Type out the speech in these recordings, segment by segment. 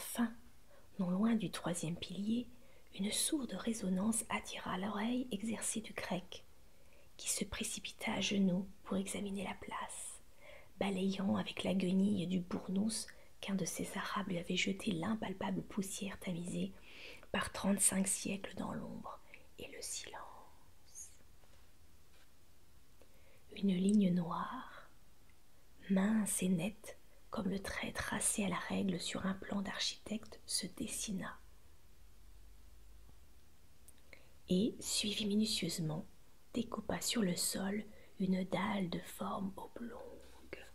Enfin, non loin du troisième pilier, une sourde résonance attira l'oreille exercée du grec, qui se précipita à genoux pour examiner la place, balayant avec la guenille du bournous qu'un de ses arabes lui avait jeté l'impalpable poussière tamisée par 35 siècles dans l'ombre et le silence. Une ligne noire, mince et nette, comme le trait tracé à la règle sur un plan d'architecte, se dessina et, suivit minutieusement, découpa sur le sol une dalle de forme oblongue.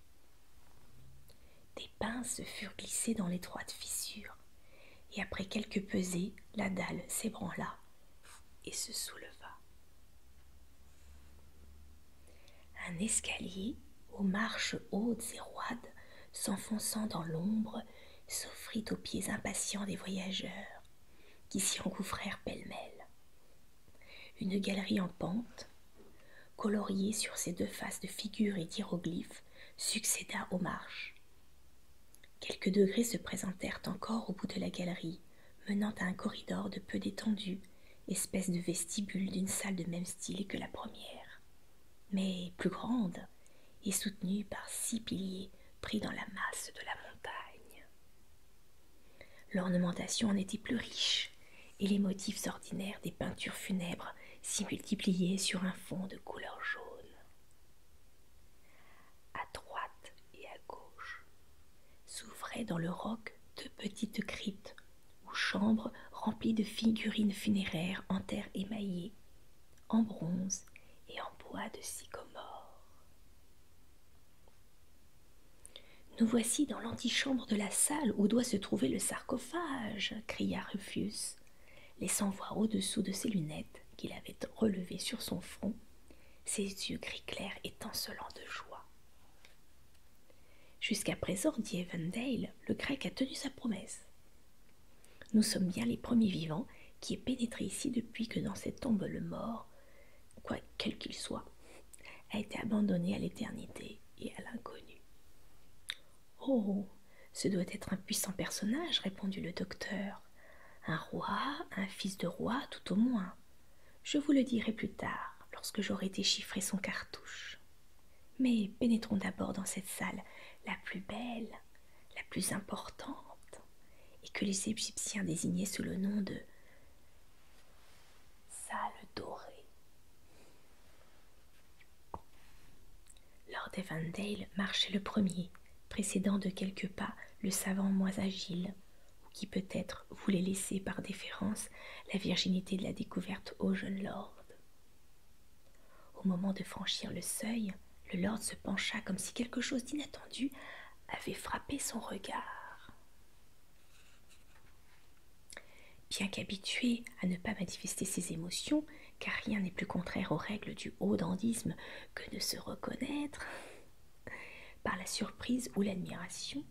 Des pinces furent glissées dans l'étroite fissure, et après quelques pesées, la dalle s'ébranla et se souleva. Un escalier, aux marches hautes et roides, s'enfonçant dans l'ombre, s'offrit aux pieds impatients des voyageurs, qui s'y engouffrèrent pêle-mêle. Une galerie en pente, coloriée sur ses deux faces de figures et d'hiéroglyphes, succéda aux marches. Quelques degrés se présentèrent encore au bout de la galerie, menant à un corridor de peu d'étendue, espèce de vestibule d'une salle de même style que la première, mais plus grande et soutenue par 6 piliers pris dans la masse de la montagne. L'ornementation en était plus riche, et les motifs ordinaires des peintures funèbres s'y multipliaient sur un fond de couleur jaune. À droite et à gauche s'ouvraient dans le roc 2 petites cryptes ou chambres remplies de figurines funéraires en terre émaillée, en bronze et en bois de sycomore. « Nous voici dans l'antichambre de la salle où doit se trouver le sarcophage, cria Rufius, laissant voir au-dessous de ses lunettes qu'il avait relevées sur son front, ses yeux gris clairs étincelants de joie. Jusqu'à présent, dit Evandale, le grec a tenu sa promesse. Nous sommes bien les premiers vivants qui aient pénétré ici depuis que dans cette tombe le mort, quel qu'il soit, a été abandonné à l'éternité et à l'inconnu. Oh, ce doit être un puissant personnage, répondit le docteur. Un roi, un fils de roi, tout au moins. Je vous le dirai plus tard, lorsque j'aurai déchiffré son cartouche. Mais pénétrons d'abord dans cette salle, la plus belle, la plus importante, et que les Égyptiens désignaient sous le nom de salle dorée. Lord Evandale marchait le premier, précédant de quelques pas le savant moins agile, ou qui peut-être voulait laisser par déférence la virginité de la découverte au jeune lord. Au moment de franchir le seuil, le lord se pencha comme si quelque chose d'inattendu avait frappé son regard. Bien qu'habitué à ne pas manifester ses émotions, car rien n'est plus contraire aux règles du haut dandysme que de se reconnaître, par la surprise ou l'admiration,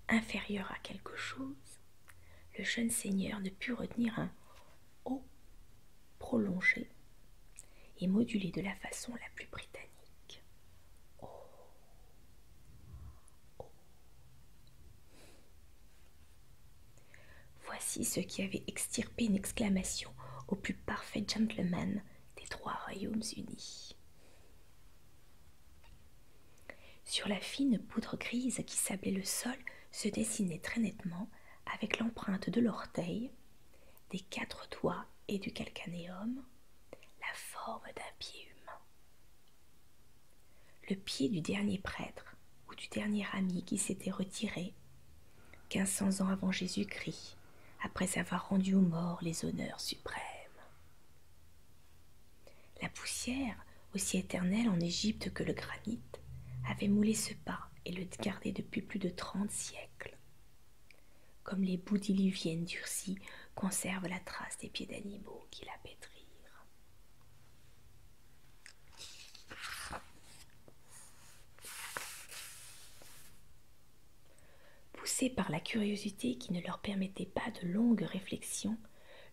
inférieure à quelque chose, le jeune seigneur ne put retenir un « oh » prolongé et modulé de la façon la plus britannique. Oh, oh. Voici ce qui avait extirpé une exclamation au plus parfait gentleman des 3 royaumes unis. Sur la fine poudre grise qui sablait le sol se dessinait très nettement, avec l'empreinte de l'orteil, des 4 doigts et du calcanéum, la forme d'un pied humain. Le pied du dernier prêtre ou du dernier ami qui s'était retiré 1500 ans avant Jésus-Christ, après avoir rendu aux morts les honneurs suprêmes. La poussière, aussi éternelle en Égypte que le granit, avait moulé ce pas et le gardait depuis plus de 30 siècles, comme les boues diluviennes durcies conservent la trace des pieds d'animaux qui la pétrirent. Poussés par la curiosité qui ne leur permettait pas de longues réflexions,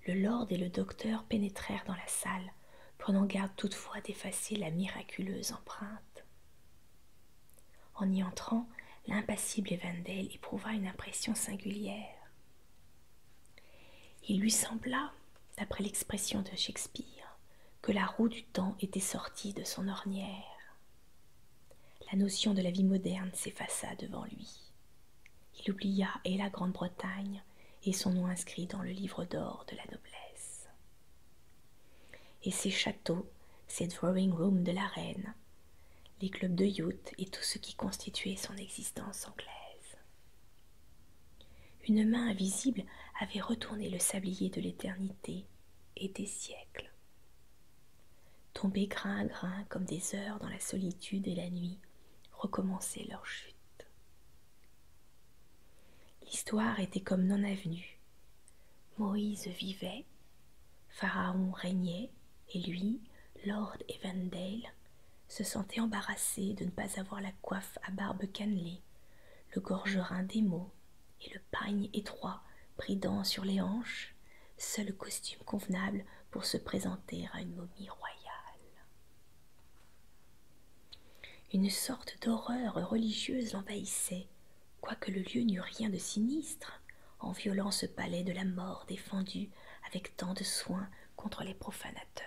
le lord et le docteur pénétrèrent dans la salle, prenant garde toutefois d'effacer la miraculeuse empreinte. En y entrant, l'impassible Evandale éprouva une impression singulière. Il lui sembla, d'après l'expression de Shakespeare, que la roue du temps était sortie de son ornière. La notion de la vie moderne s'effaça devant lui. Il oublia et la Grande-Bretagne et son nom inscrit dans le livre d'or de la noblesse. Et ses châteaux, ses drawing-rooms de la reine, les clubs de yacht et tout ce qui constituait son existence anglaise. Une main invisible avait retourné le sablier de l'éternité et des siècles. Tombés grain à grain comme des heures dans la solitude et la nuit, recommençaient leur chute. L'histoire était comme non avenue. Moïse vivait, Pharaon régnait, et lui, Lord Evandale, se sentait embarrassé de ne pas avoir la coiffe à barbe cannelée, le gorgerin d'émaux et le pagne étroit bridant sur les hanches, seul costume convenable pour se présenter à une momie royale. Une sorte d'horreur religieuse l'envahissait, quoique le lieu n'eût rien de sinistre, en violant ce palais de la mort défendu avec tant de soin contre les profanateurs.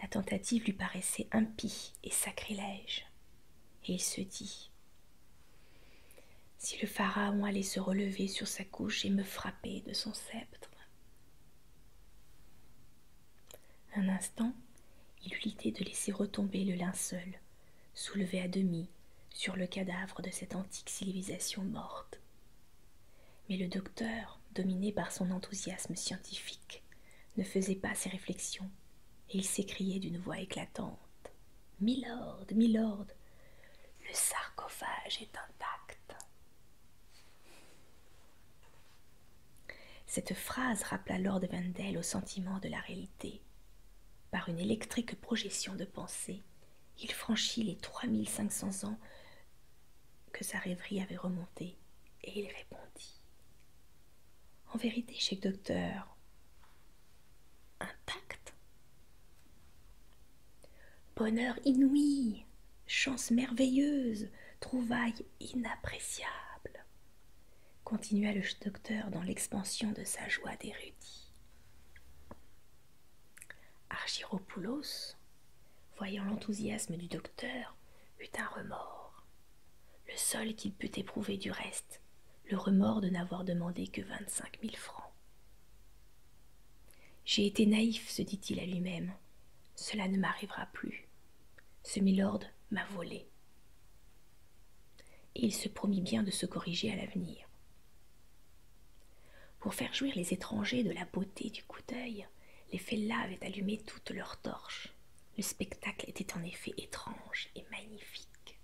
La tentative lui paraissait impie et sacrilège, et il se dit « Si le pharaon allait se relever sur sa couche et me frapper de son sceptre ?» Un instant, il eut l'idée de laisser retomber le linceul, soulevé à demi, sur le cadavre de cette antique civilisation morte. Mais le docteur, dominé par son enthousiasme scientifique, ne faisait pas ses réflexions, et il s'écriait d'une voix éclatante. « Milord, milord, le sarcophage est intact. » Cette phrase rappela Lord Evandale au sentiment de la réalité. Par une électrique projection de pensée, il franchit les 3500 ans que sa rêverie avait remontés, et il répondit. « En vérité, cher docteur, intact ? Bonheur inouï, chance merveilleuse, trouvaille inappréciable, continua le docteur dans l'expansion de sa joie d'érudit. Argyropoulos, voyant l'enthousiasme du docteur, eut un remords, le seul qu'il put éprouver du reste, le remords de n'avoir demandé que 25 000 francs. J'ai été naïf, se dit-il à lui-même. Cela ne m'arrivera plus. Ce milord m'a volé. Et il se promit bien de se corriger à l'avenir. Pour faire jouir les étrangers de la beauté du coup d'œil, les fellahs avaient allumé toutes leurs torches. Le spectacle était en effet étrange et magnifique.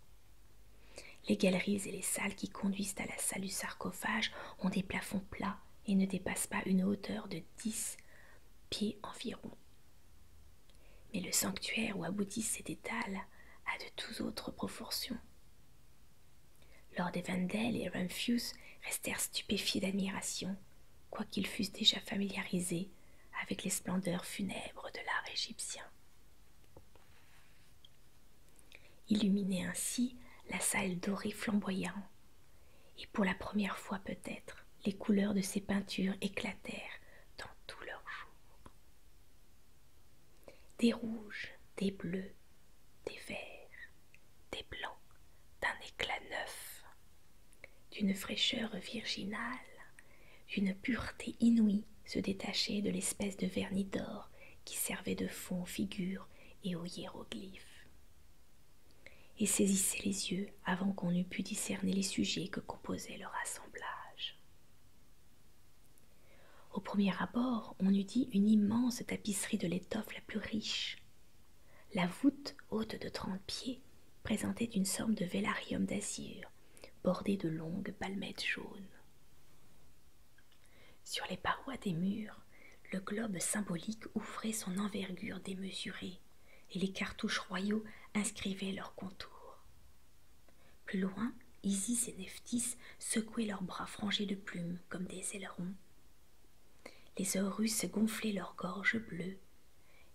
Les galeries et les salles qui conduisent à la salle du sarcophage ont des plafonds plats et ne dépassent pas une hauteur de 10 pieds environ. Mais le sanctuaire où aboutissent ces étals a de tout autres proportions. Lord Evandale et Rumphius restèrent stupéfiés d'admiration, quoiqu'ils fussent déjà familiarisés avec les splendeurs funèbres de l'art égyptien. Illuminée ainsi, la salle dorée flamboyant, et pour la première fois peut-être, les couleurs de ces peintures éclatèrent dans tout leur jour. Des rouges, des bleus, des verts, des blancs, d'un éclat neuf, d'une fraîcheur virginale, d'une pureté inouïe se détachaient de l'espèce de vernis d'or qui servait de fond aux figures et aux hiéroglyphes, et saisissait les yeux avant qu'on eût pu discerner les sujets que composait leur assemblage. Au premier abord, on eût dit une immense tapisserie de l'étoffe la plus riche. La voûte, haute de 30 pieds, présentait une sorte de vélarium d'azur, bordé de longues palmettes jaunes. Sur les parois des murs, le globe symbolique ouvrait son envergure démesurée, et les cartouches royaux inscrivaient leurs contours. Plus loin, Isis et Nephthys secouaient leurs bras frangés de plumes comme des ailerons. Les Horus gonflaient leurs gorges bleues,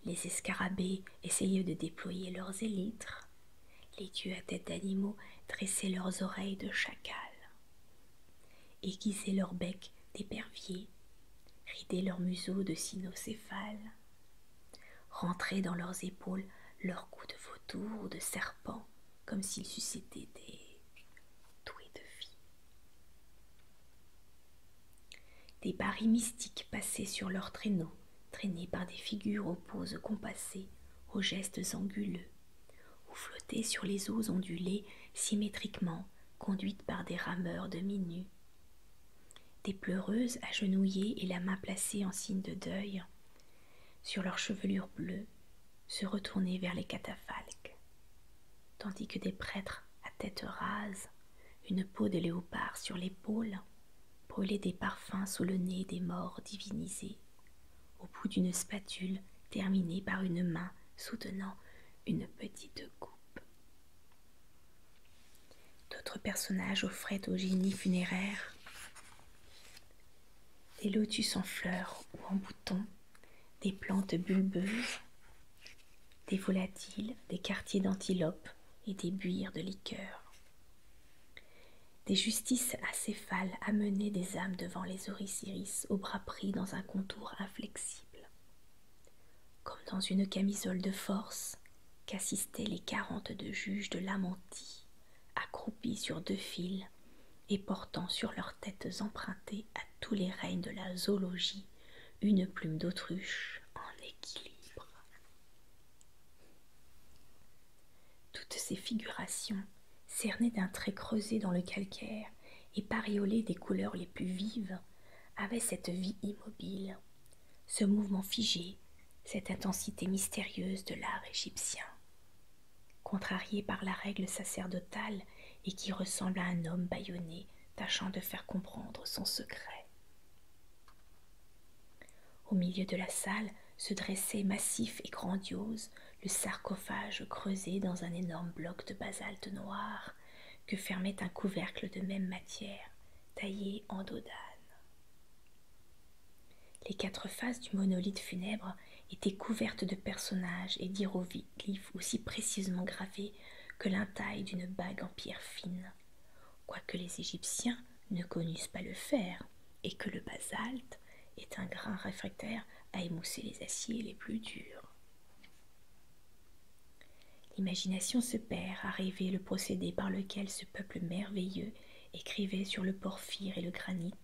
les escarabées essayaient de déployer leurs élytres, les dieux à tête d'animaux dressaient leurs oreilles de chacal, aiguisaient leurs becs d'éperviers, ridaient leurs museaux de cynocéphales, rentraient dans leurs épaules leurs coups de vautour ou de serpent, comme s'ils eussent été des doués de vie. Des barils mystiques passaient sur leurs traîneaux, traînés par des figures aux poses compassées, aux gestes anguleux, ou flottaient sur les eaux ondulées symétriquement, conduites par des rameurs demi-nus. Des pleureuses agenouillées et la main placée en signe de deuil, sur leur chevelure bleue, se retournaient vers les catafalques, tandis que des prêtres à tête rase, une peau de léopard sur l'épaule, brûlaient des parfums sous le nez des morts divinisés, au bout d'une spatule terminée par une main soutenant une petite coupe. D'autres personnages offraient au génie funéraire des lotus en fleurs ou en boutons, des plantes bulbeuses, des volatiles, des quartiers d'antilopes et des buires de liqueur. Des justices acéphales amenaient des âmes devant les Orisiris aux bras pris dans un contour inflexible, comme dans une camisole de force qu'assistaient les 42 juges de l'Amantie, accroupis sur 2 fils et portant sur leurs têtes empruntées à tous les règnes de la zoologie une plume d'autruche en équilibre. Toutes ces figurations, cernées d'un trait creusé dans le calcaire et bariolées des couleurs les plus vives, avaient cette vie immobile, ce mouvement figé, cette intensité mystérieuse de l'art égyptien, contrarié par la règle sacerdotale et qui ressemble à un homme bâillonné tâchant de faire comprendre son secret. Au milieu de la salle se dressait massif et grandiose le sarcophage creusé dans un énorme bloc de basalte noir que fermait un couvercle de même matière, taillé en dos d'âne. Les 4 faces du monolithe funèbre étaient couvertes de personnages et d'hiéroglyphes aussi précisément gravés que l'intaille d'une bague en pierre fine, quoique les Égyptiens ne connussent pas le fer et que le basalte est un grain réfractaire à émousser les aciers les plus durs. L'imagination se perd à rêver le procédé par lequel ce peuple merveilleux écrivait sur le porphyre et le granit,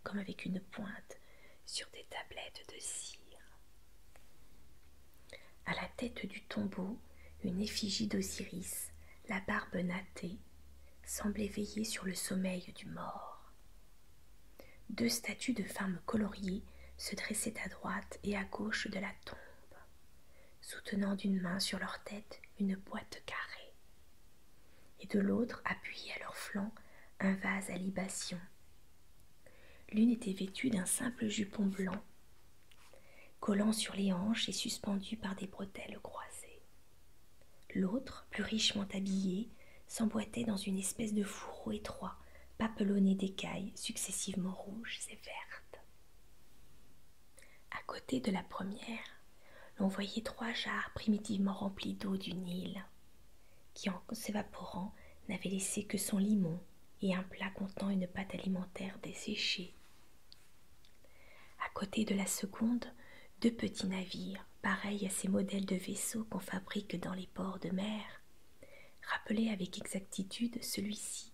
comme avec une pointe, sur des tablettes de cire. À la tête du tombeau, une effigie d'Osiris, la barbe nattée, semblait veiller sur le sommeil du mort. 2 statues de femmes coloriées se dressaient à droite et à gauche de la tombe, soutenant d'une main sur leur tête une boîte carrée, et de l'autre, appuyée à leur flanc, un vase à libation. L'une était vêtue d'un simple jupon blanc, collant sur les hanches et suspendu par des bretelles croisées. L'autre, plus richement habillée, s'emboîtait dans une espèce de fourreau étroit, papelonné d'écailles successivement rouges et vertes. À côté de la première, l'on voyait 3 jarres primitivement remplies d'eau du Nil, qui en s'évaporant n'avait laissé que son limon et un plat contenant une pâte alimentaire desséchée. À côté de la seconde, 2 petits navires, pareils à ces modèles de vaisseaux qu'on fabrique dans les ports de mer, rappelaient avec exactitude celui-ci,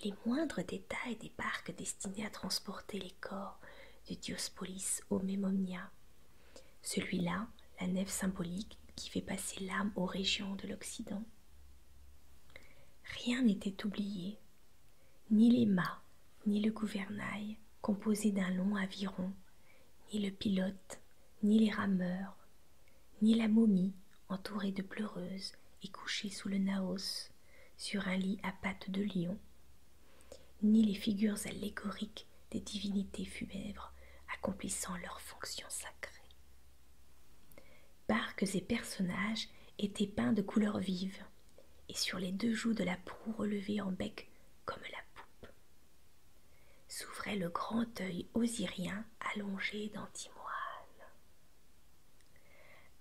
les moindres détails des barques destinées à transporter les corps de Diospolis au Mémomnia. Celui-là, la nef symbolique qui fait passer l'âme aux régions de l'Occident. Rien n'était oublié, ni les mâts, ni le gouvernail, composé d'un long aviron, ni le pilote, ni les rameurs, ni la momie entourée de pleureuses et couchée sous le naos sur un lit à pattes de lion, ni les figures allégoriques des divinités funèbres accomplissant leurs fonctions sacrées. Barques et personnages étaient peints de couleurs vives, et sur les 2 joues de la proue relevée en bec comme la poupe, s'ouvrait le grand œil osirien allongé d'antimoine.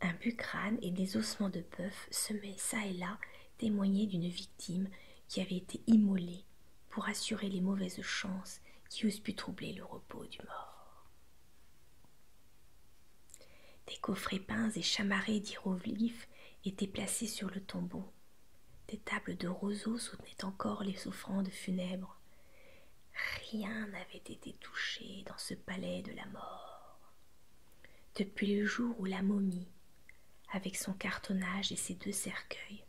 Un bucrane et des ossements de bœuf semaient çà et là témoignaient d'une victime qui avait été immolée pour assurer les mauvaises chances qui eussent pu troubler le repos du mort. Des coffrets peints et chamarrés d'hiéroglyphes étaient placés sur le tombeau. Des tables de roseaux soutenaient encore les offrandes funèbres. Rien n'avait été touché dans ce palais de la mort. Depuis le jour où la momie, avec son cartonnage et ses 2 cercueils,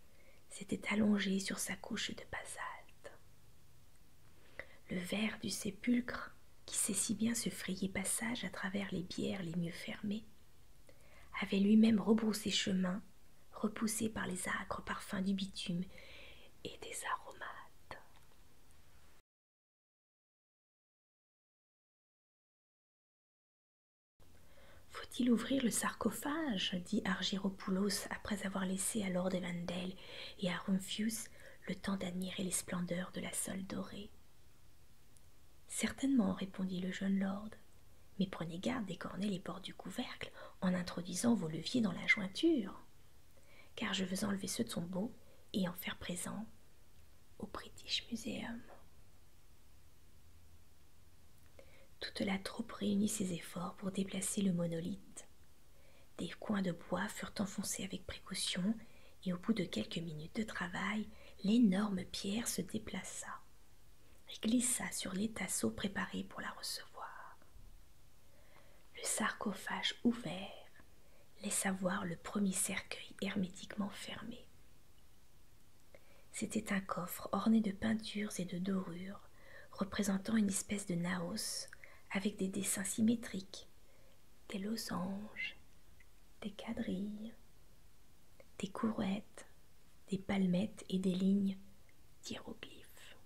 s'était allongée sur sa couche de basalte. Le verre du sépulcre, qui sait si bien se frayer passage à travers les bières les mieux fermées, avait lui-même rebroussé chemin, repoussé par les âcres parfums du bitume et des aromates. Faut-il ouvrir le sarcophage dit Argyropoulos après avoir laissé à Lord Evandale et à Rumphius le temps d'admirer les splendeurs de la sole dorée. Certainement, répondit le jeune lord, mais prenez garde d'écorner les bords du couvercle en introduisant vos leviers dans la jointure, car je veux enlever ce tombeau et en faire présent au British Museum. Toute la troupe réunit ses efforts pour déplacer le monolithe. Des coins de bois furent enfoncés avec précaution et au bout de quelques minutes de travail, l'énorme pierre se déplaça et glissa sur les tasseaux préparés pour la recevoir. Le sarcophage ouvert laissa voir le premier cercueil hermétiquement fermé. C'était un coffre orné de peintures et de dorures, représentant une espèce de naos avec des dessins symétriques, des losanges, des quadrilles, des courettes, des palmettes et des lignes d'hiéroglyphes.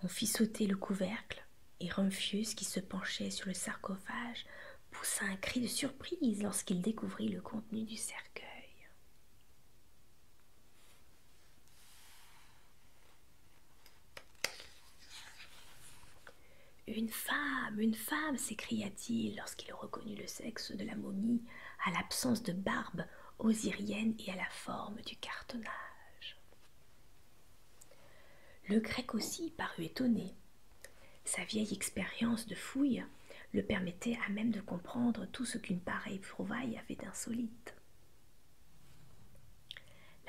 On fit sauter le couvercle et Rumphius, qui se penchait sur le sarcophage, poussa un cri de surprise lorsqu'il découvrit le contenu du cercueil. Une femme s'écria-t-il lorsqu'il reconnut le sexe de la momie à l'absence de barbe osirienne et à la forme du cartonnage. Le grec aussi parut étonné. Sa vieille expérience de fouille le permettait à même de comprendre tout ce qu'une pareille trouvaille avait d'insolite.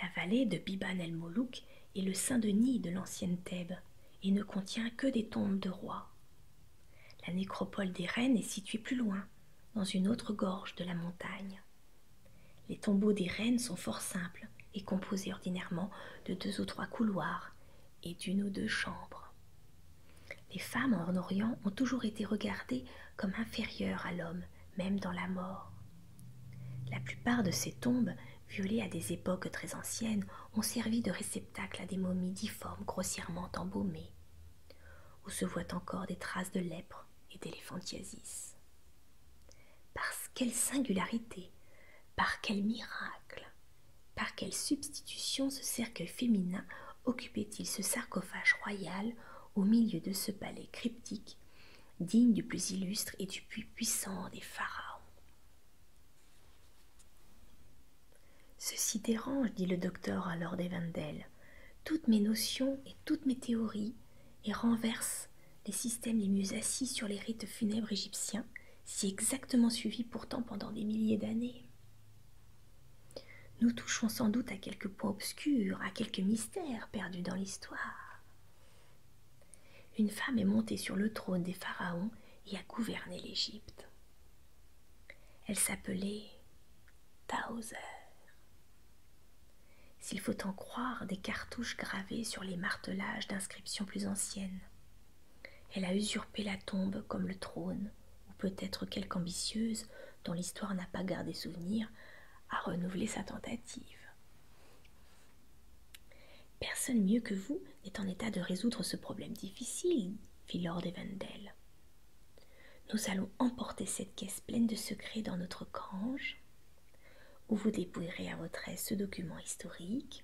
La vallée de Biban el-Molouk est le Saint-Denis de l'ancienne Thèbes et ne contient que des tombes de rois. La nécropole des reines est située plus loin, dans une autre gorge de la montagne. Les tombeaux des reines sont fort simples et composés ordinairement de 2 ou 3 couloirs et d'1 ou 2 chambres. Les femmes en Orient ont toujours été regardées comme inférieures à l'homme, même dans la mort. La plupart de ces tombes, violées à des époques très anciennes, ont servi de réceptacle à des momies difformes grossièrement embaumées, où se voient encore des traces de lèpre et d'éléphantiasis. Par quelle singularité, par quel miracle, par quelle substitution ce cercueil féminin occupait-il ce sarcophage royal au milieu de ce palais cryptique, digne du plus illustre et du plus puissant des pharaons. Ceci dérange, dit le docteur à Lord Evandale, toutes mes notions et toutes mes théories, et renverse les systèmes les mieux assis sur les rites funèbres égyptiens, si exactement suivis pourtant pendant des milliers d'années. Nous touchons sans doute à quelques points obscurs, à quelques mystères perdus dans l'histoire. Une femme est montée sur le trône des pharaons et a gouverné l'Égypte. Elle s'appelait Tahoser. S'il faut en croire des cartouches gravées sur les martelages d'inscriptions plus anciennes, elle a usurpé la tombe comme le trône, ou peut-être quelque ambitieuse, dont l'histoire n'a pas gardé souvenir, a renouvelé sa tentative. Personne mieux que vous n'est en état de résoudre ce problème difficile, fit Lord Evandale. Nous allons emporter cette caisse pleine de secrets dans notre grange, où vous dépouillerez à votre aise ce document historique,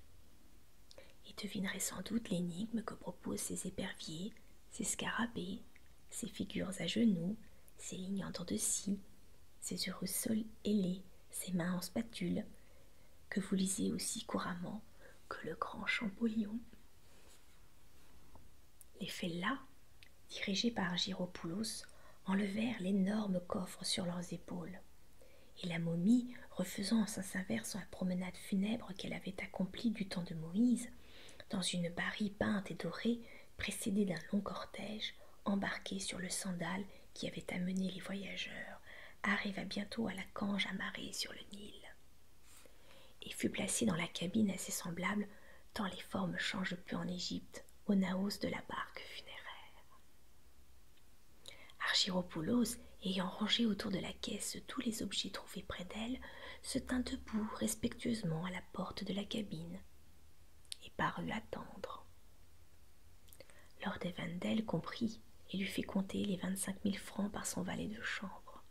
et devinerez sans doute l'énigme que proposent ces éperviers, ces scarabées, ces figures à genoux, ces lignes en dents de scie, ces heureux sols ailés, ces mains en spatule, que vous lisez aussi couramment que le grand Champollion. Les fellahs, dirigés par Argyropoulos, enlevèrent l'énorme coffre sur leurs épaules. Et la momie, refaisant en sens inverse la promenade funèbre qu'elle avait accomplie du temps de Moïse, dans une barie peinte et dorée, précédée d'un long cortège, embarqué sur le sandal qui avait amené les voyageurs, arriva bientôt à la cange amarrée sur le Nil, et fut placé dans la cabine assez semblable, tant les formes changent peu en Égypte, au naos de la barque funéraire. Argyropoulos, ayant rangé autour de la caisse tous les objets trouvés près d'elle, se tint debout respectueusement à la porte de la cabine et parut attendre. Lord Evandale comprit et lui fit compter les 25 000 francs par son valet de chambre.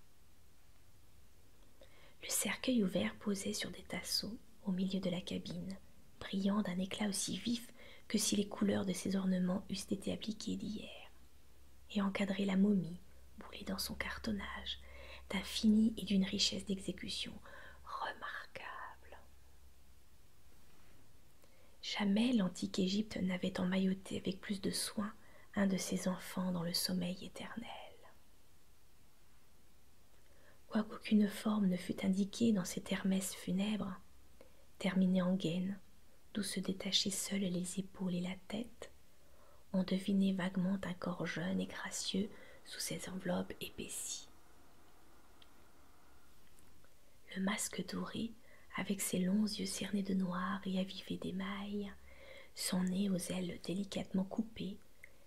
Le cercueil ouvert posait sur des tasseaux au milieu de la cabine, brillant d'un éclat aussi vif que si les couleurs de ses ornements eussent été appliquées d'hier, et encadrait la momie, boulée dans son cartonnage, d'un fini et d'une richesse d'exécution remarquable. Jamais l'antique Égypte n'avait emmailloté avec plus de soin un de ses enfants dans le sommeil éternel. Quoiqu'aucune forme ne fût indiquée dans cette hermès funèbre, terminée en gaine, d'où se détachaient seules les épaules et la tête, on devinait vaguement un corps jeune et gracieux sous ces enveloppes épaissies. Le masque doré, avec ses longs yeux cernés de noir et avivés d'émail, son nez aux ailes délicatement coupées,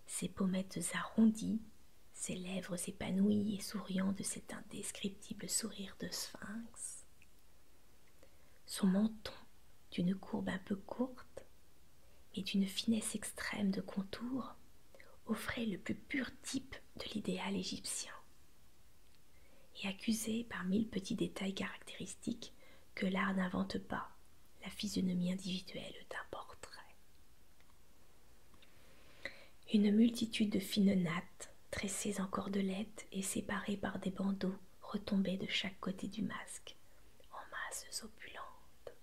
ses pommettes arrondies, ses lèvres épanouies et souriant de cet indescriptible sourire de sphinx. Son menton, d'une courbe un peu courte, mais d'une finesse extrême de contour, offrait le plus pur type de l'idéal égyptien, et accusait par 1000 petits détails caractéristiques que l'art n'invente pas la physionomie individuelle d'un portrait. Une multitude de fines nattes, tressées en cordelettes et séparées par des bandeaux, retombaient de chaque côté du masque, en masses opulentes.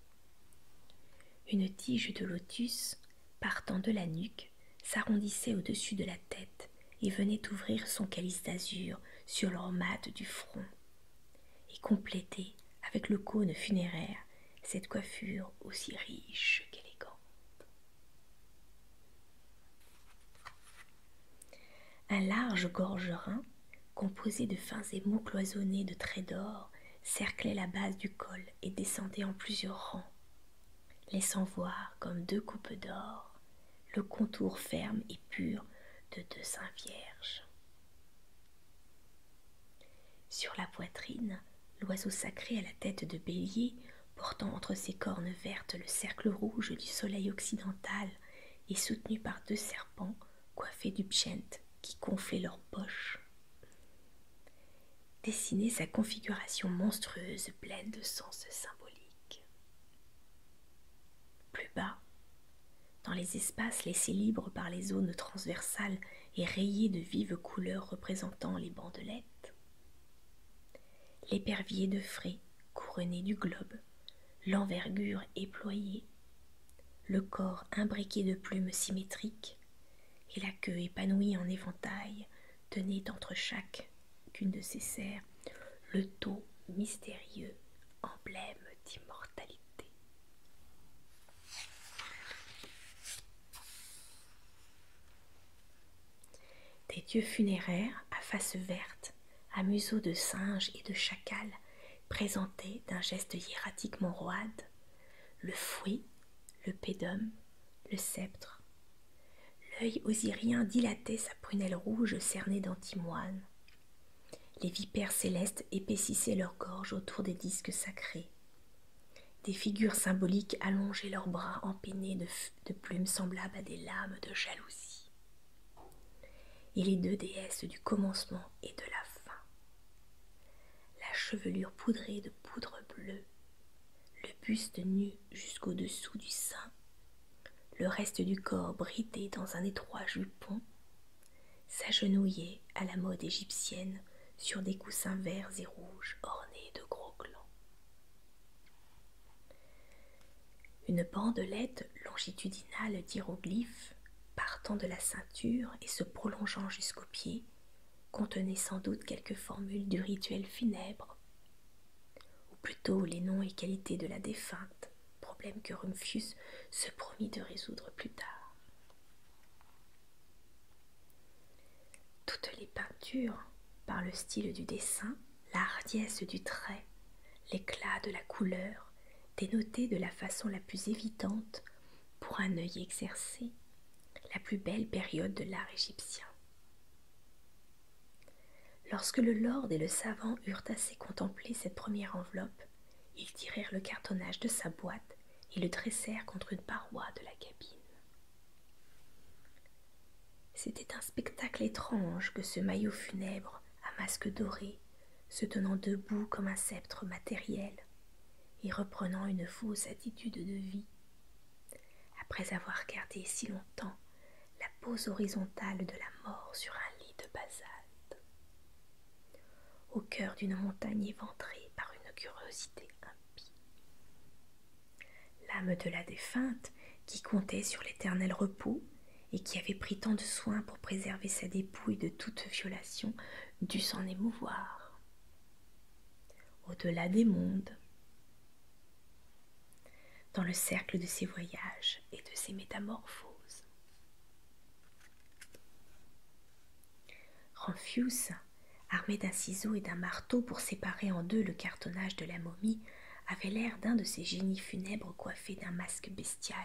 Une tige de lotus, partant de la nuque, s'arrondissait au-dessus de la tête et venait ouvrir son calice d'azur sur l'or mat du front, et compléter, avec le cône funéraire, cette coiffure aussi riche qu'élégante. Un large gorgerin, composé de fins émaux cloisonnés de traits d'or, cerclait la base du col et descendait en plusieurs rangs, laissant voir, comme deux coupes d'or, le contour ferme et pur de deux seins vierges. Sur la poitrine, l'oiseau sacré à la tête de bélier, portant entre ses cornes vertes le cercle rouge du soleil occidental et soutenu par deux serpents coiffés du pschent qui gonflaient leurs poches, dessinait sa configuration monstrueuse pleine de sens symboliques. Plus bas, dans les espaces laissés libres par les zones transversales et rayés de vives couleurs représentant les bandelettes, l'épervier de frais couronné du globe, l'envergure éployée, le corps imbriqué de plumes symétriques et la queue épanouie en éventail tenait entre chacune de ses serres le tau mystérieux, emblème d'immortalité. Des dieux funéraires à face verte, à museau de singe et de chacal, présentaient d'un geste hiératiquement roide le fouet, le pédum, le sceptre. L'œil osirien dilatait sa prunelle rouge cernée d'antimoine. Les vipères célestes épaississaient leur gorge autour des disques sacrés. Des figures symboliques allongeaient leurs bras empennés de plumes semblables à des lames de jalousie. Et les deux déesses du commencement et de la fin. La chevelure poudrée de poudre bleue, le buste nu jusqu'au-dessous du sein, le reste du corps bridé dans un étroit jupon, s'agenouillait à la mode égyptienne sur des coussins verts et rouges ornés de gros glands. Une bandelette longitudinale d'hiéroglyphes, partant de la ceinture et se prolongeant jusqu'aux pieds, contenait sans doute quelques formules du rituel funèbre, ou plutôt les noms et qualités de la défunte, problème que Rumphius se promit de résoudre plus tard. Toutes les peintures, par le style du dessin, la hardiesse du trait, l'éclat de la couleur, dénotaient de la façon la plus évidente, pour un œil exercé, la plus belle période de l'art égyptien. Lorsque le lord et le savant eurent assez contemplé cette première enveloppe, ils tirèrent le cartonnage de sa boîte et le dressèrent contre une paroi de la cabine. C'était un spectacle étrange que ce maillot funèbre à masque doré, se tenant debout comme un sceptre matériel et reprenant une fausse attitude de vie, après avoir gardé si longtemps la pose horizontale de la mort sur un lit de basalte, au cœur d'une montagne éventrée par une curiosité impie. L'âme de la défunte, qui comptait sur l'éternel repos et qui avait pris tant de soin pour préserver sa dépouille de toute violation, dut s'en émouvoir. Au-delà des mondes, dans le cercle de ses voyages et de ses métamorphoses. Rumphius, armé d'un ciseau et d'un marteau pour séparer en deux le cartonnage de la momie, avait l'air d'un de ces génies funèbres coiffés d'un masque bestial,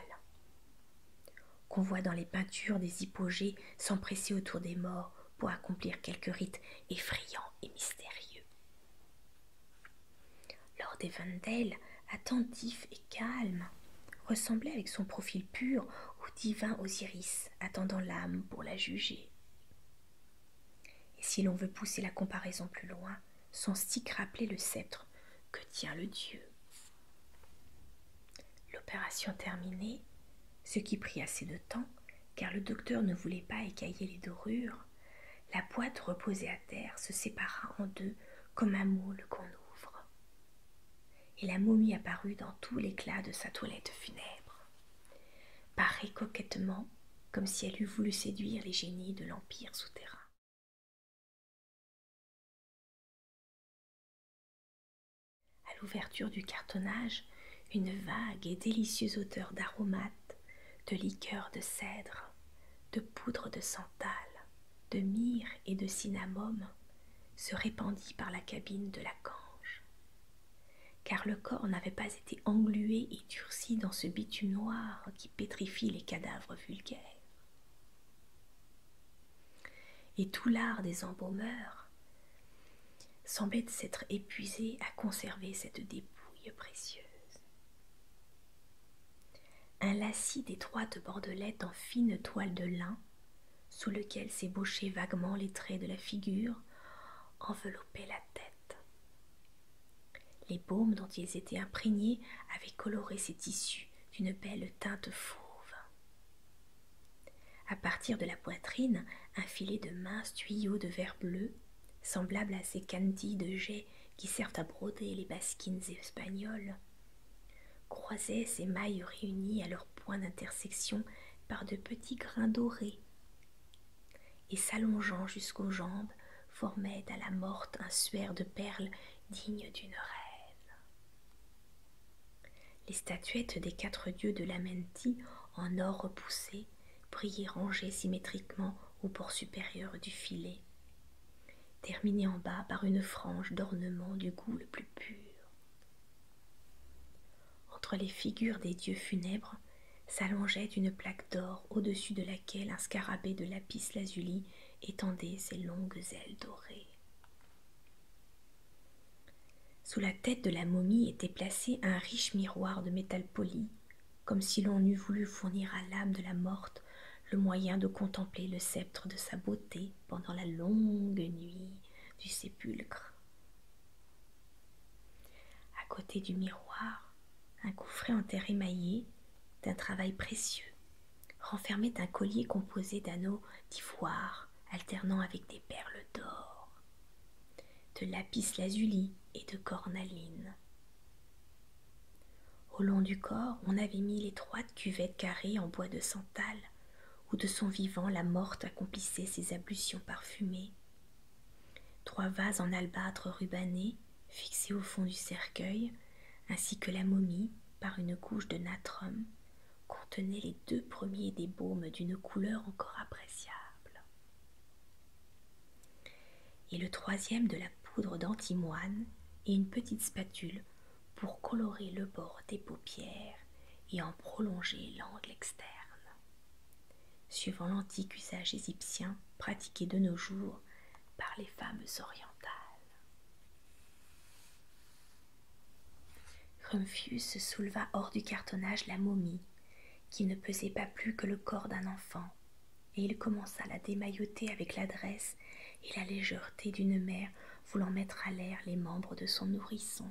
qu'on voit dans les peintures des hypogées s'empresser autour des morts pour accomplir quelque rite effrayant et mystérieux. Lord Evandale, attentif et calme, ressemblait avec son profil pur au divin Osiris, attendant l'âme pour la juger. Et si l'on veut pousser la comparaison plus loin, son stick rappelait le sceptre que tient le dieu. L'opération terminée, ce qui prit assez de temps, car le docteur ne voulait pas écailler les dorures, la boîte reposée à terre se sépara en deux comme un moule qu'on ouvre. Et la momie apparut dans tout l'éclat de sa toilette funèbre, parée coquettement, comme si elle eût voulu séduire les génies de l'empire souterrain. À l'ouverture du cartonnage, une vague et délicieuse odeur d'aromates, de liqueur de cèdre, de poudre de santal, de myrrhe et de cinnamome se répandit par la cabine de la cange, car le corps n'avait pas été englué et durci dans ce bitume noir qui pétrifie les cadavres vulgaires. Et tout l'art des embaumeurs semblait s'être épuisé à conserver cette dépouille précieuse. Un lacis d'étroites bandelettes en fine toile de lin, sous lequel s'ébauchaient vaguement les traits de la figure, enveloppait la tête. Les baumes dont ils étaient imprégnés avaient coloré ces tissus d'une belle teinte fauve. À partir de la poitrine, un filet de minces tuyaux de verre bleu, semblables à ces candides jets qui servent à broder les basquines espagnoles, croisait ces mailles réunies à leur point d'intersection par de petits grains dorés, et s'allongeant jusqu'aux jambes, formait à la morte un suaire de perles digne d'une reine. Les statuettes des 4 dieux de l'Amenti, en or repoussé, brillaient rangées symétriquement au bord supérieur du filet, terminé en bas par une frange d'ornement du goût le plus pur. Entre les figures des dieux funèbres s'allongeait une plaque d'or au-dessus de laquelle un scarabée de lapis-lazuli étendait ses longues ailes dorées. Sous la tête de la momie était placé un riche miroir de métal poli, comme si l'on eût voulu fournir à l'âme de la morte le moyen de contempler le sceptre de sa beauté pendant la longue nuit du sépulcre. À côté du miroir, un coffret en terre émaillée, d'un travail précieux, renfermait un collier composé d'anneaux d'ivoire alternant avec des perles d'or, de lapis-lazuli et de cornaline. Au long du corps, on avait mis l'étroite cuvette carrée en bois de santal, où de son vivant la morte accomplissait ses ablutions parfumées. 3 vases en albâtre rubané fixés au fond du cercueil, ainsi que la momie, par une couche de natrum, contenaient les 2 premiers des baumes d'une couleur encore appréciable. Et le 3e de la poudre d'antimoine et une petite spatule pour colorer le bord des paupières et en prolonger l'angle externe, suivant l'antique usage égyptien pratiqué de nos jours par les femmes orientales. Rumphius souleva hors du cartonnage la momie, qui ne pesait pas plus que le corps d'un enfant, et il commença la démailloter avec l'adresse et la légèreté d'une mère voulant mettre à l'air les membres de son nourrisson.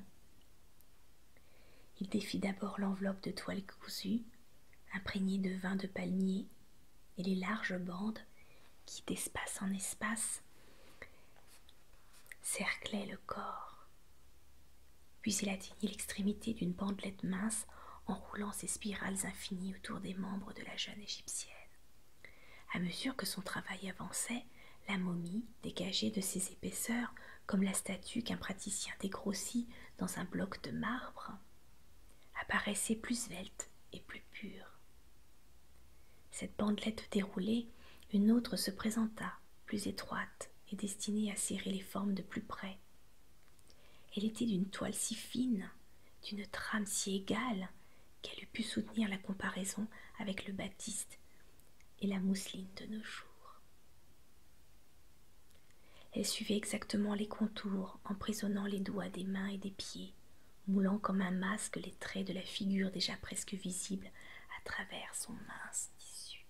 Il défit d'abord l'enveloppe de toile cousue, imprégnée de vin de palmier, et les larges bandes qui, d'espace en espace, cerclaient le corps. Puis il atteignit l'extrémité d'une bandelette mince, enroulant ses spirales infinies autour des membres de la jeune égyptienne. À mesure que son travail avançait, la momie, dégagée de ses épaisseurs, comme la statue qu'un praticien dégrossit dans un bloc de marbre, apparaissait plus svelte et plus pure. Cette bandelette déroulée, une autre se présenta, plus étroite et destinée à serrer les formes de plus près. Elle était d'une toile si fine, d'une trame si égale, qu'elle eût pu soutenir la comparaison avec le batiste et la mousseline de nos jours. Elle suivait exactement les contours, emprisonnant les doigts des mains et des pieds, moulant comme un masque les traits de la figure déjà presque visible à travers son mince tissu.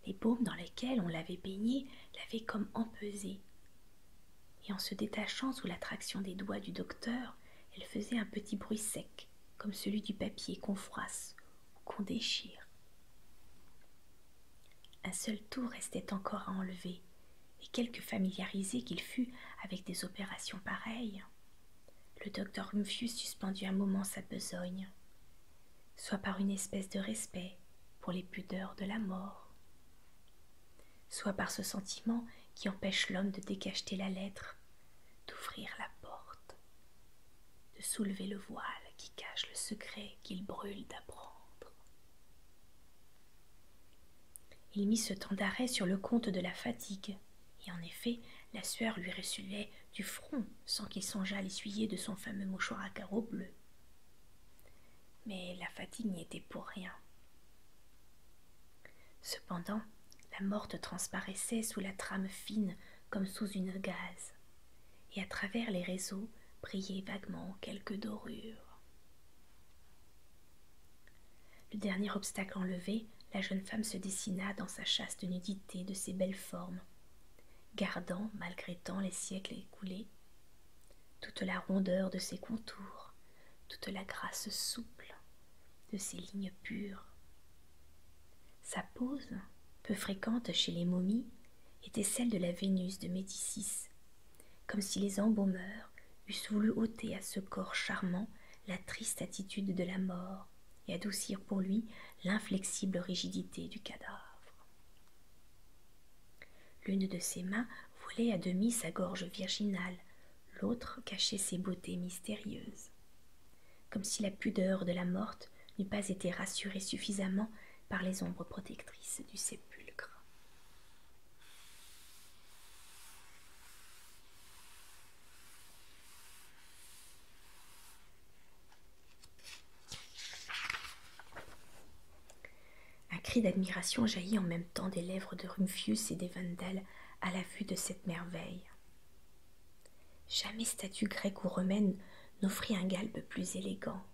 Les baumes dans lesquels on l'avait baignée l'avaient comme empesée, et en se détachant sous l'attraction des doigts du docteur, elle faisait un petit bruit sec, comme celui du papier qu'on froisse ou qu'on déchire. Un seul tour restait encore à enlever, et quelque familiarisé qu'il fût avec des opérations pareilles, le docteur Rumphius suspendit un moment sa besogne, soit par une espèce de respect pour les pudeurs de la mort, soit par ce sentiment qui empêche l'homme de décacheter la lettre, d'ouvrir la porte, de soulever le voile qui cache le secret qu'il brûle d'apprendre. Il mit ce temps d'arrêt sur le compte de la fatigue, et en effet, la sueur lui ruisselait du front sans qu'il songeât à l'essuyer de son fameux mouchoir à carreaux bleus. Mais la fatigue n'y était pour rien. Cependant, la morte transparaissait sous la trame fine comme sous une gaze, et à travers les réseaux brillaient vaguement quelques dorures. Le dernier obstacle enlevé, la jeune femme se dessina dans sa chaste nudité de ses belles formes, gardant, malgré tant les siècles écoulés, toute la rondeur de ses contours, toute la grâce souple de ses lignes pures. Sa pose, peu fréquente chez les momies, était celle de la Vénus de Médicis, comme si les embaumeurs eussent voulu ôter à ce corps charmant la triste attitude de la mort et adoucir pour lui l'inflexible rigidité du cadavre. L'une de ses mains voilait à demi sa gorge virginale, l'autre cachait ses beautés mystérieuses, comme si la pudeur de la morte n'eût pas été rassurée suffisamment par les ombres protectrices du sépulcre. Un cri d'admiration jaillit en même temps des lèvres de Rumphius et d'Evandel à la vue de cette merveille. Jamais statue grecque ou romaine n'offrit un galbe plus élégant.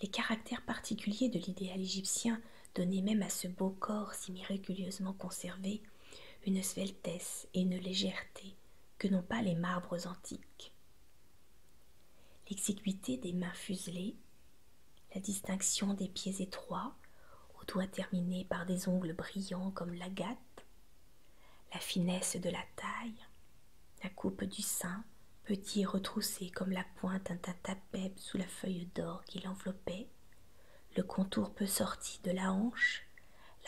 Les caractères particuliers de l'idéal égyptien donnaient même à ce beau corps si miraculeusement conservé une sveltesse et une légèreté que n'ont pas les marbres antiques. L'exiguïté des mains fuselées, la distinction des pieds étroits, aux doigts terminés par des ongles brillants comme l'agate, la finesse de la taille, la coupe du sein, petit et retroussé comme la pointe d'un tatapeb sous la feuille d'or qui l'enveloppait, le contour peu sorti de la hanche,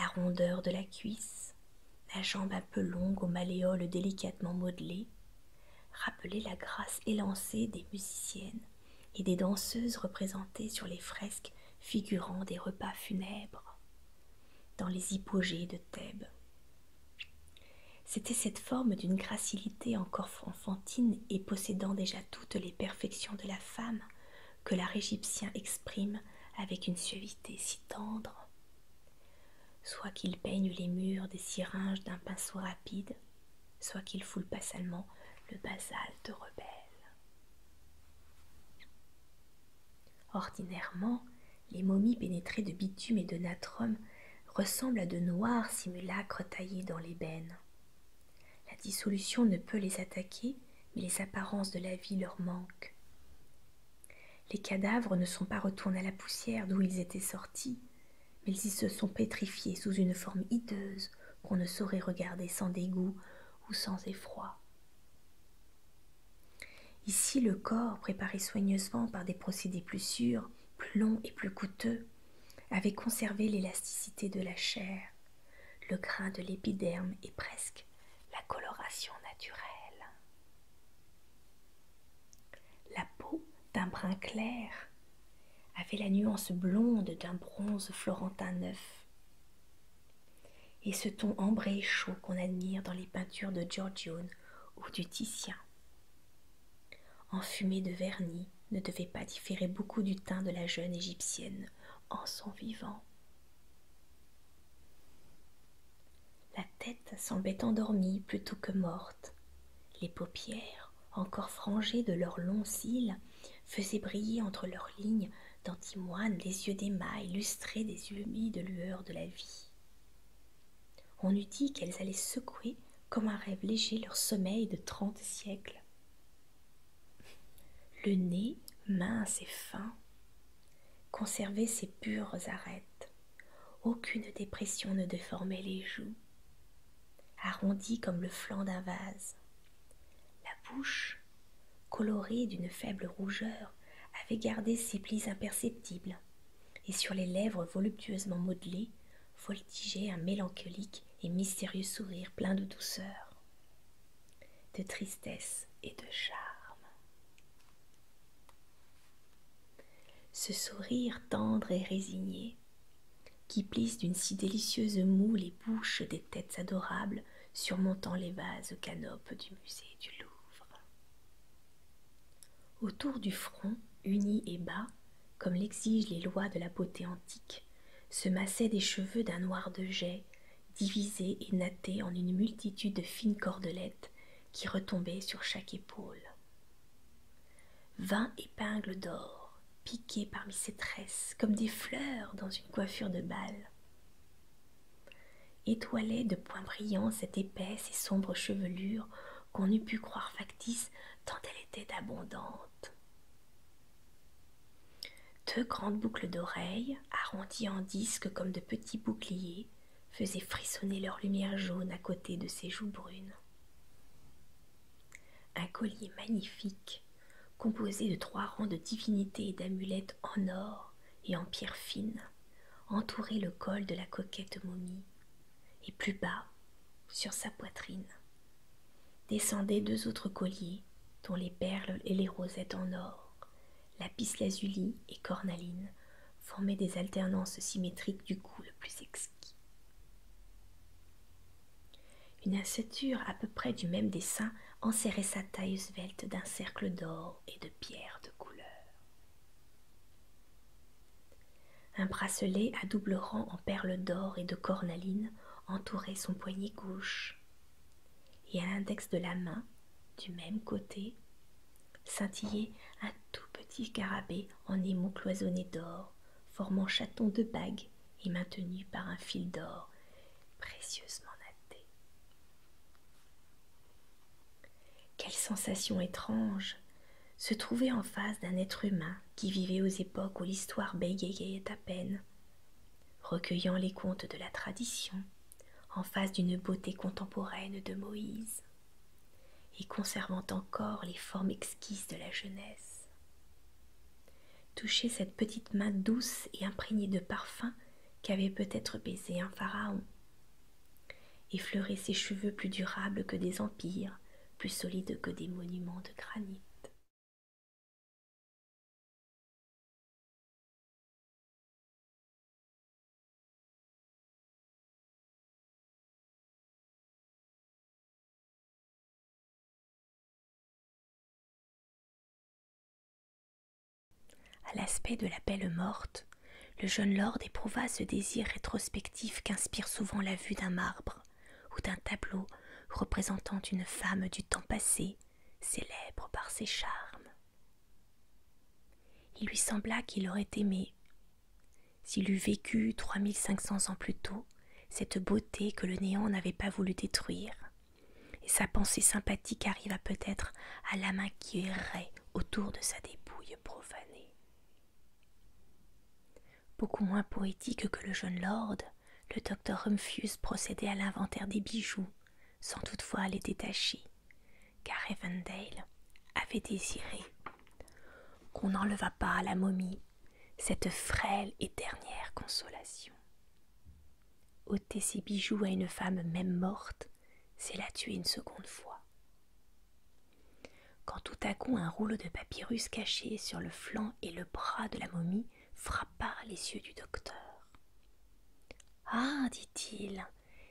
la rondeur de la cuisse, la jambe un peu longue aux malléoles délicatement modelées, rappelaient la grâce élancée des musiciennes et des danseuses représentées sur les fresques figurant des repas funèbres dans les hypogées de Thèbes. C'était cette forme d'une gracilité encore enfantine et possédant déjà toutes les perfections de la femme que l'art égyptien exprime avec une suavité si tendre. Soit qu'il peigne les murs des syringes d'un pinceau rapide, soit qu'il foule passalement le basalte rebelle. Ordinairement, les momies pénétrées de bitume et de natrum ressemblent à de noirs simulacres taillés dans l'ébène. La dissolution ne peut les attaquer, mais les apparences de la vie leur manquent. Les cadavres ne sont pas retournés à la poussière d'où ils étaient sortis, mais ils y se sont pétrifiés sous une forme hideuse qu'on ne saurait regarder sans dégoût ou sans effroi. Ici, le corps, préparé soigneusement par des procédés plus sûrs, plus longs et plus coûteux, avait conservé l'élasticité de la chair, le grain de l'épiderme et presque la coloration naturelle. La peau, d'un brun clair, avait la nuance blonde d'un bronze florentin neuf, et ce ton ambré et chaud qu'on admire dans les peintures de Giorgione ou du Titien. Enfumé de vernis, ne devait pas différer beaucoup du teint de la jeune égyptienne en son vivant. La tête semblait endormie plutôt que morte. Les paupières, encore frangées de leurs longs cils, faisaient briller entre leurs lignes d'antimoine les yeux d'émail lustrés des humides lueurs de la vie. On eût dit qu'elles allaient secouer comme un rêve léger leur sommeil de 30 siècles. Le nez, mince et fin, conservait ses pures arêtes. Aucune dépression ne déformait les joues, arrondies comme le flanc d'un vase. La bouche, colorée d'une faible rougeur, avait gardé ses plis imperceptibles, et sur les lèvres voluptueusement modelées voltigeait un mélancolique et mystérieux sourire plein de douceur, de tristesse et de charme. Ce sourire tendre et résigné, qui plisse d'une si délicieuse moue les bouches des têtes adorables surmontant les vases canopes du musée du Louvre. Autour du front, uni et bas, comme l'exigent les lois de la beauté antique, se massaient des cheveux d'un noir de jais, divisés et nattés en une multitude de fines cordelettes qui retombaient sur chaque épaule. 20 épingles d'or, piquées parmi ses tresses, comme des fleurs dans une coiffure de bal, étoilaient de points brillants cette épaisse et sombre chevelure qu'on eût pu croire factice tant elle était abondante. 2 grandes boucles d'oreilles, arrondies en disques comme de petits boucliers, faisaient frissonner leur lumière jaune à côté de ses joues brunes. Un collier magnifique, composé de 3 rangs de divinités et d'amulettes en or et en pierre fine, entourait le col de la coquette momie, et plus bas, sur sa poitrine, descendaient 2 autres colliers, dont les perles et les rosettes en or, lapis-lazuli et cornaline, formaient des alternances symétriques du cou le plus exquis. Une ossature à peu près du même dessin enserrait sa taille svelte d'un cercle d'or et de pierres de couleur. Un bracelet à double rang en perles d'or et de cornaline entourait son poignet gauche, et à l'index de la main, du même côté, scintillait un tout petit scarabée en émaux cloisonnés d'or, formant chaton de bague et maintenu par un fil d'or précieusement natté. Quelle sensation étrange se trouver en face d'un être humain qui vivait aux époques où l'histoire bégayait à peine, recueillant les contes de la tradition, en face d'une beauté contemporaine de Moïse, et conservant encore les formes exquises de la jeunesse. toucher cette petite main douce et imprégnée de parfum qu'avait peut-être baisé un pharaon. Effleurer ses cheveux plus durables que des empires, plus solides que des monuments de granit. À l'aspect de la belle morte, le jeune lord éprouva ce désir rétrospectif qu'inspire souvent la vue d'un marbre ou d'un tableau représentant une femme du temps passé, célèbre par ses charmes. Il lui sembla qu'il aurait aimé, s'il eût vécu 3500 ans plus tôt, cette beauté que le néant n'avait pas voulu détruire, et sa pensée sympathique arriva peut-être à la main qui errait autour de sa dépouille profanée. Beaucoup moins poétique que le jeune lord, le docteur Rumphius procédait à l'inventaire des bijoux, sans toutefois les détacher, car Evandale avait désiré qu'on n'enlevât pas à la momie cette frêle et dernière consolation. Ôter ses bijoux à une femme même morte, c'est la tuer une seconde fois. Quand tout à coup un rouleau de papyrus caché sur le flanc et le bras de la momie frappa les yeux du docteur. « Ah, dit-il,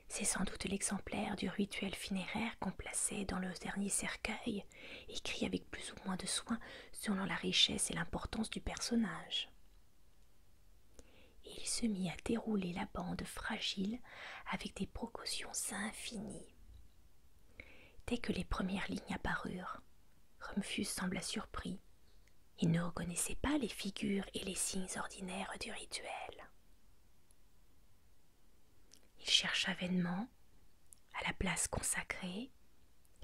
c'est sans doute l'exemplaire du rituel funéraire qu'on plaçait dans le dernier cercueil, écrit avec plus ou moins de soin selon la richesse et l'importance du personnage. » Et il se mit à dérouler la bande fragile avec des précautions infinies. Dès que les premières lignes apparurent, Rumphius sembla surpris. Il ne reconnaissait pas les figures et les signes ordinaires du rituel. Il chercha vainement, à la place consacrée,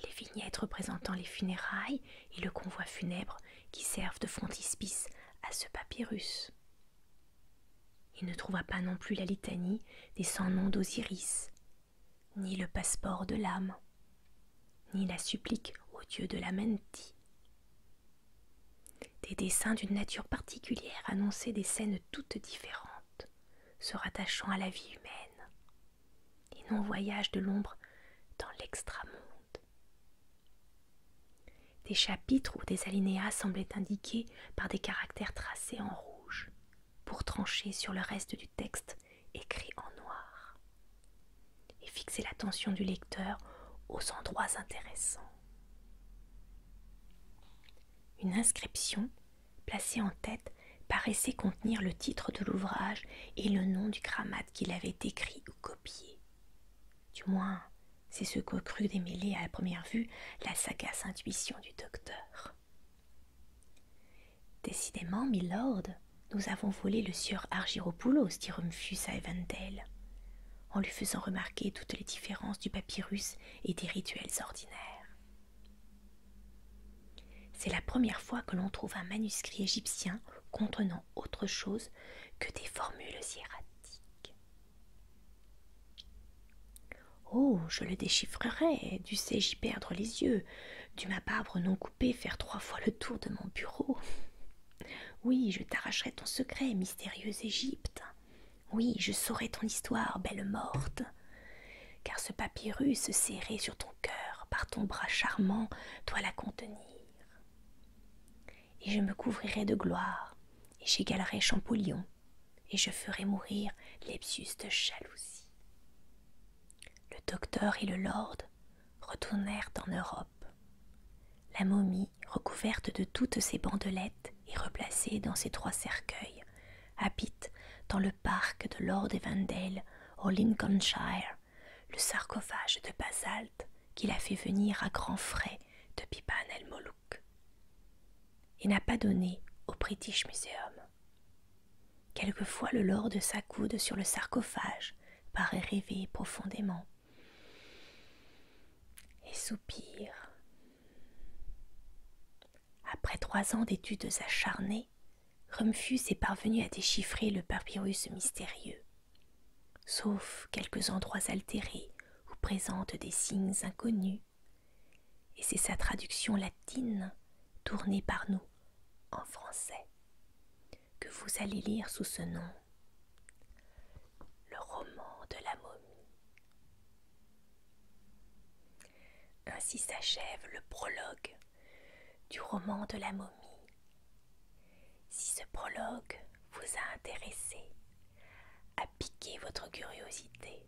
les vignettes représentant les funérailles et le convoi funèbre qui servent de frontispice à ce papyrus. Il ne trouva pas non plus la litanie des 100 noms d'Osiris, ni le passeport de l'âme, ni la supplique au dieu de l'Amenti. Des dessins d'une nature particulière annonçaient des scènes toutes différentes, se rattachant à la vie humaine, et non voyage de l'ombre dans l'extramonde. Des chapitres ou des alinéas semblaient indiqués par des caractères tracés en rouge, pour trancher sur le reste du texte écrit en noir, et fixer l'attention du lecteur aux endroits intéressants. Une inscription, placée en tête, paraissait contenir le titre de l'ouvrage et le nom du grammate qu'il avait écrit ou copié. Du moins, c'est ce que crut démêler à la première vue la sagace intuition du docteur. « Décidément, milord, nous avons volé le sieur Argyropoulos, dit Rumphius à Evandale, en lui faisant remarquer toutes les différences du papyrus et des rituels ordinaires. C'est la première fois que l'on trouve un manuscrit égyptien contenant autre chose que des formules hiératiques. Oh, je le déchiffrerai, dussé-je y perdre les yeux, dût ma barbe non coupée faire 3 fois le tour de mon bureau. Oui, je t'arracherai ton secret, mystérieuse Égypte. Oui, je saurai ton histoire, belle morte, car ce papyrus serré sur ton cœur par ton bras charmant doit la contenir. Et je me couvrirai de gloire, et j'égalerai Champollion, et je ferai mourir Lepsius de jalousie. » Le docteur et le lord retournèrent en Europe. La momie, recouverte de toutes ses bandelettes et replacée dans ses 3 cercueils, habite dans le parc de Lord Evandale au Lincolnshire le sarcophage de basalte qu'il a fait venir à grands frais de Biban el-Molouk et n'a pas donné au British Museum. Quelquefois le lord s'accoude sur le sarcophage, paraît rêver profondément et soupire. Après 3 ans d'études acharnées, Rumphius est parvenu à déchiffrer le papyrus mystérieux, sauf quelques endroits altérés où présentent des signes inconnus, et c'est sa traduction latine, tournée par nous en français. que vous allez lire sous ce nom, le roman de la momie. Ainsi s'achève le prologue du roman de la momie. Si ce prologue vous a intéressé, a piqué votre curiosité,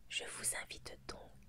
je vous invite donc